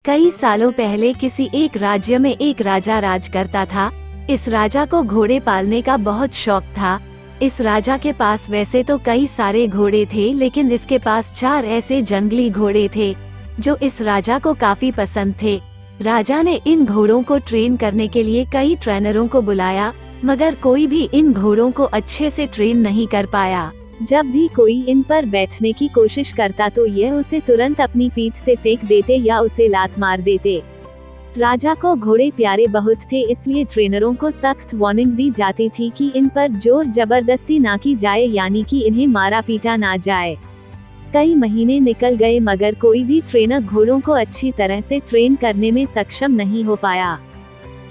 कई सालों पहले किसी एक राज्य में एक राजा राज करता था। इस राजा को घोड़े पालने का बहुत शौक था। इस राजा के पास वैसे तो कई सारे घोड़े थे, लेकिन इसके पास 4 ऐसे जंगली घोड़े थे जो इस राजा को काफी पसंद थे। राजा ने इन घोड़ों को ट्रेन करने के लिए कई ट्रेनरों को बुलाया, मगर कोई भी इन घोड़ों को अच्छे से ट्रेन नहीं कर पाया। जब भी कोई इन पर बैठने की कोशिश करता तो यह उसे तुरंत अपनी पीठ से फेंक देते या उसे लात मार देते। राजा को घोड़े प्यारे बहुत थे, इसलिए ट्रेनरों को सख्त वार्निंग दी जाती थी कि इन पर जोर जबरदस्ती ना की जाए, यानी कि इन्हें मारा पीटा ना जाए। कई महीने निकल गए मगर कोई भी ट्रेनर घोड़ों को अच्छी तरह से ट्रेन करने में सक्षम नहीं हो पाया।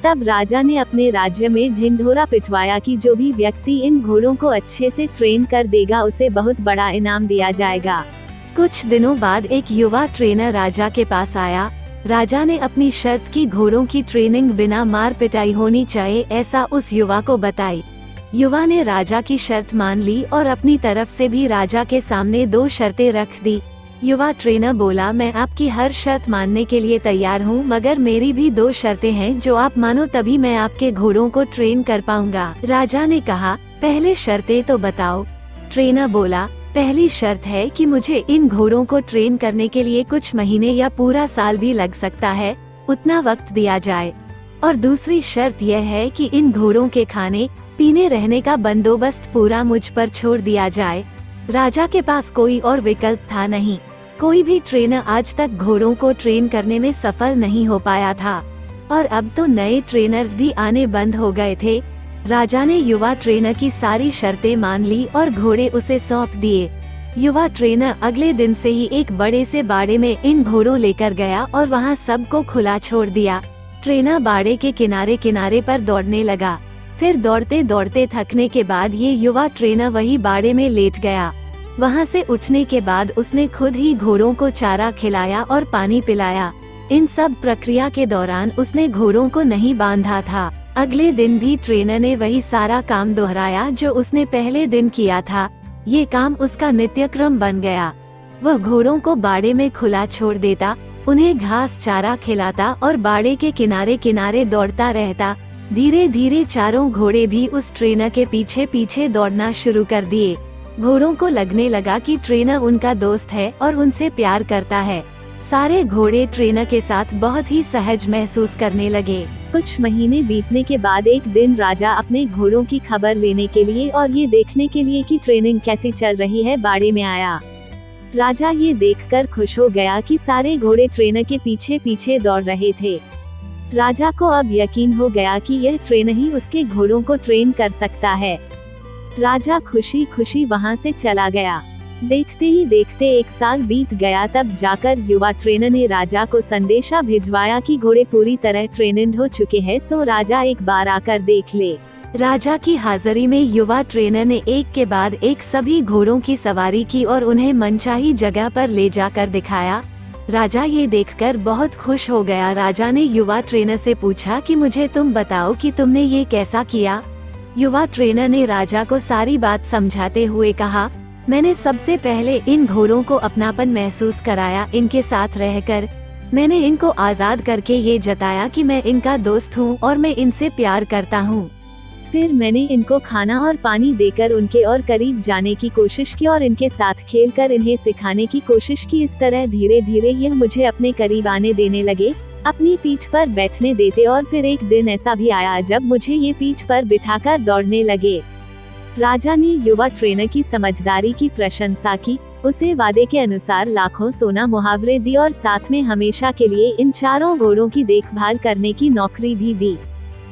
तब राजा ने अपने राज्य में ढिंढोरा पिटवाया कि जो भी व्यक्ति इन घोड़ों को अच्छे से ट्रेन कर देगा उसे बहुत बड़ा इनाम दिया जाएगा। कुछ दिनों बाद एक युवा ट्रेनर राजा के पास आया। राजा ने अपनी शर्त की घोड़ों की ट्रेनिंग बिना मार पिटाई होनी चाहिए, ऐसा उस युवा को बताई। युवा ने राजा की शर्त मान ली और अपनी तरफ से भी राजा के सामने 2 शर्तें रख दी। युवा ट्रेनर बोला, मैं आपकी हर शर्त मानने के लिए तैयार हूँ, मगर मेरी भी 2 शर्तें हैं जो आप मानो तभी मैं आपके घोड़ों को ट्रेन कर पाऊंगा। राजा ने कहा, पहले शर्तें तो बताओ। ट्रेनर बोला, पहली शर्त है कि मुझे इन घोड़ों को ट्रेन करने के लिए कुछ महीने या पूरा साल भी लग सकता है, उतना वक्त दिया जाए। और दूसरी शर्त यह है कि इन घोड़ों के खाने पीने रहने का बंदोबस्त पूरा मुझ पर छोड़ दिया जाए। राजा के पास कोई और विकल्प था नहीं। कोई भी ट्रेनर आज तक घोड़ों को ट्रेन करने में सफल नहीं हो पाया था, और अब तो नए ट्रेनर्स भी आने बंद हो गए थे। राजा ने युवा ट्रेनर की सारी शर्तें मान ली और घोड़े उसे सौंप दिए। युवा ट्रेनर अगले दिन से ही एक बड़े से बाड़े में इन घोड़ों लेकर गया और वहां सबको खुला छोड़ दिया। ट्रेनर बाड़े के किनारे किनारे पर दौड़ने लगा। फिर दौड़ते दौड़ते थकने के बाद ये युवा ट्रेनर वही बाड़े में लेट गया। वहां से उठने के बाद उसने खुद ही घोड़ों को चारा खिलाया और पानी पिलाया। इन सब प्रक्रिया के दौरान उसने घोड़ों को नहीं बांधा था। अगले दिन भी ट्रेनर ने वही सारा काम दोहराया जो उसने पहले दिन किया था। ये काम उसका नित्यक्रम बन गया। वह घोड़ों को बाड़े में खुला छोड़ देता, उन्हें घास चारा खिलाता और बाड़े के किनारे किनारे दौड़ता रहता। धीरे धीरे चारों घोड़े भी उस ट्रेनर के पीछे पीछे दौड़ना शुरू कर दिए। घोड़ों को लगने लगा कि ट्रेनर उनका दोस्त है और उनसे प्यार करता है। सारे घोड़े ट्रेनर के साथ बहुत ही सहज महसूस करने लगे। कुछ महीने बीतने के बाद एक दिन राजा अपने घोड़ों की खबर लेने के लिए और ये देखने के लिए कि ट्रेनिंग कैसी चल रही है बाड़े में आया। राजा ये देखकर खुश हो गया कि सारे घोड़े ट्रेनर के पीछे पीछे दौड़ रहे थे। राजा को अब यकीन हो गया कि यह ट्रेनर ही उसके घोड़ों को ट्रेन कर सकता है। राजा खुशी खुशी वहां से चला गया। देखते ही देखते 1 साल बीत गया, तब जाकर युवा ट्रेनर ने राजा को संदेशा भिजवाया कि घोड़े पूरी तरह ट्रेनिंग हो चुके हैं, सो राजा एक बार आकर देख ले। राजा की हाजिरी में युवा ट्रेनर ने एक के बाद एक सभी घोड़ों की सवारी की और उन्हें मनचाही जगह पर ले जाकर दिखाया। राजा ये देखकर बहुत खुश हो गया। राजा ने युवा ट्रेनर से पूछा कि मुझे तुम बताओ कि तुमने ये कैसा किया। युवा ट्रेनर ने राजा को सारी बात समझाते हुए कहा, मैंने सबसे पहले इन घोड़ों को अपनापन महसूस कराया। इनके साथ रहकर मैंने इनको आजाद करके ये जताया कि मैं इनका दोस्त हूँ और मैं इनसे प्यार करता हूँ। फिर मैंने इनको खाना और पानी देकर उनके और करीब जाने की कोशिश की और इनके साथ खेलकर इन्हें सिखाने की कोशिश की। इस तरह धीरे धीरे यह मुझे अपने करीब आने देने लगे, अपनी पीठ पर बैठने देते और फिर एक दिन ऐसा भी आया जब मुझे ये पीठ पर बिठाकर दौड़ने लगे। राजा ने युवा ट्रेनर की समझदारी की प्रशंसा की, उसे वादे के अनुसार लाखों सोना मुहावरे दी और साथ में हमेशा के लिए इन चारों घोड़ों की देखभाल करने की नौकरी भी दी।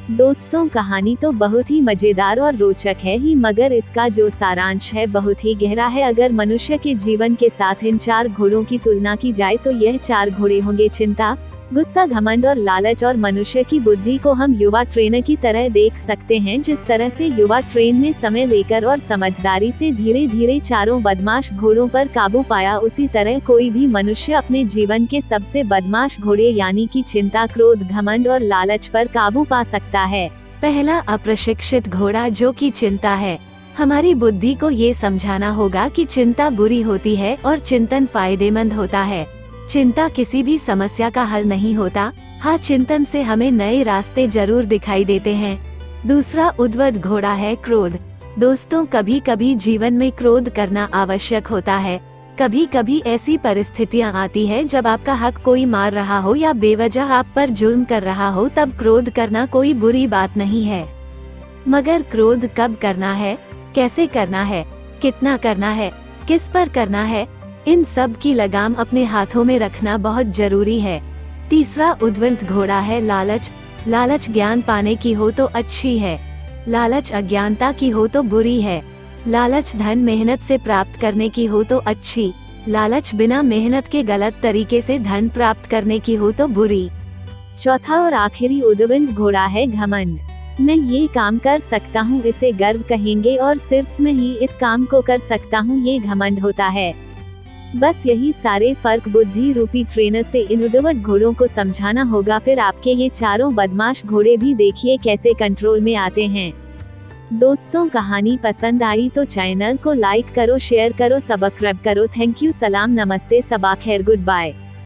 दोस्तों, कहानी तो बहुत ही मजेदार और रोचक है ही, मगर इसका जो सारांश है बहुत ही गहरा है। अगर मनुष्य के जीवन के साथ इन 4 घोड़ों की तुलना की जाए तो यह 4 घोड़े होंगे चिंता, गुस्सा, घमंड और लालच। और मनुष्य की बुद्धि को हम युवा ट्रेनर की तरह देख सकते हैं। जिस तरह से युवा ट्रेन में समय लेकर और समझदारी से धीरे धीरे चारों बदमाश घोड़ों पर काबू पाया, उसी तरह कोई भी मनुष्य अपने जीवन के सबसे बदमाश घोड़े यानी कि चिंता, क्रोध, घमंड और लालच पर काबू पा सकता है। पहला अप्रशिक्षित घोड़ा जो कि चिंता है। हमारी बुद्धि को ये समझाना होगा कि चिंता बुरी होती है और चिंतन फायदेमंद होता है। चिंता किसी भी समस्या का हल नहीं होता। हाँ, चिंतन से हमें नए रास्ते जरूर दिखाई देते हैं। दूसरा उद्वद घोड़ा है क्रोध। दोस्तों, कभी कभी जीवन में क्रोध करना आवश्यक होता है। कभी कभी ऐसी परिस्थितियां आती है जब आपका हक कोई मार रहा हो या बेवजह आप पर जुल्म कर रहा हो, तब क्रोध करना कोई बुरी बात नहीं है। मगर क्रोध कब करना है, कैसे करना है, कितना करना है, किस पर करना है, इन सब की लगाम अपने हाथों में रखना बहुत जरूरी है। तीसरा उद्वद घोड़ा है लालच। लालच ज्ञान पाने की हो तो अच्छी है, लालच अज्ञानता की हो तो बुरी है। लालच धन मेहनत से प्राप्त करने की हो तो अच्छी, लालच बिना मेहनत के गलत तरीके से धन प्राप्त करने की हो तो बुरी। चौथा और आखिरी उद्वद घोड़ा है घमंड। मैं ये काम कर सकता हूँ, इसे गर्व कहेंगे, और सिर्फ मैं ही इस काम को कर सकता हूँ, ये घमंड होता है। बस यही सारे फर्क बुद्धि रूपी ट्रेनर से इन उद्वद घोड़ों को समझाना होगा। फिर आपके ये चारों बदमाश घोड़े भी देखिए कैसे कंट्रोल में आते हैं। दोस्तों, कहानी पसंद आई तो चैनल को लाइक करो, शेयर करो, सब्सक्राइब करो। थैंक यू, सलाम, नमस्ते, सबा खैर, गुड बाय।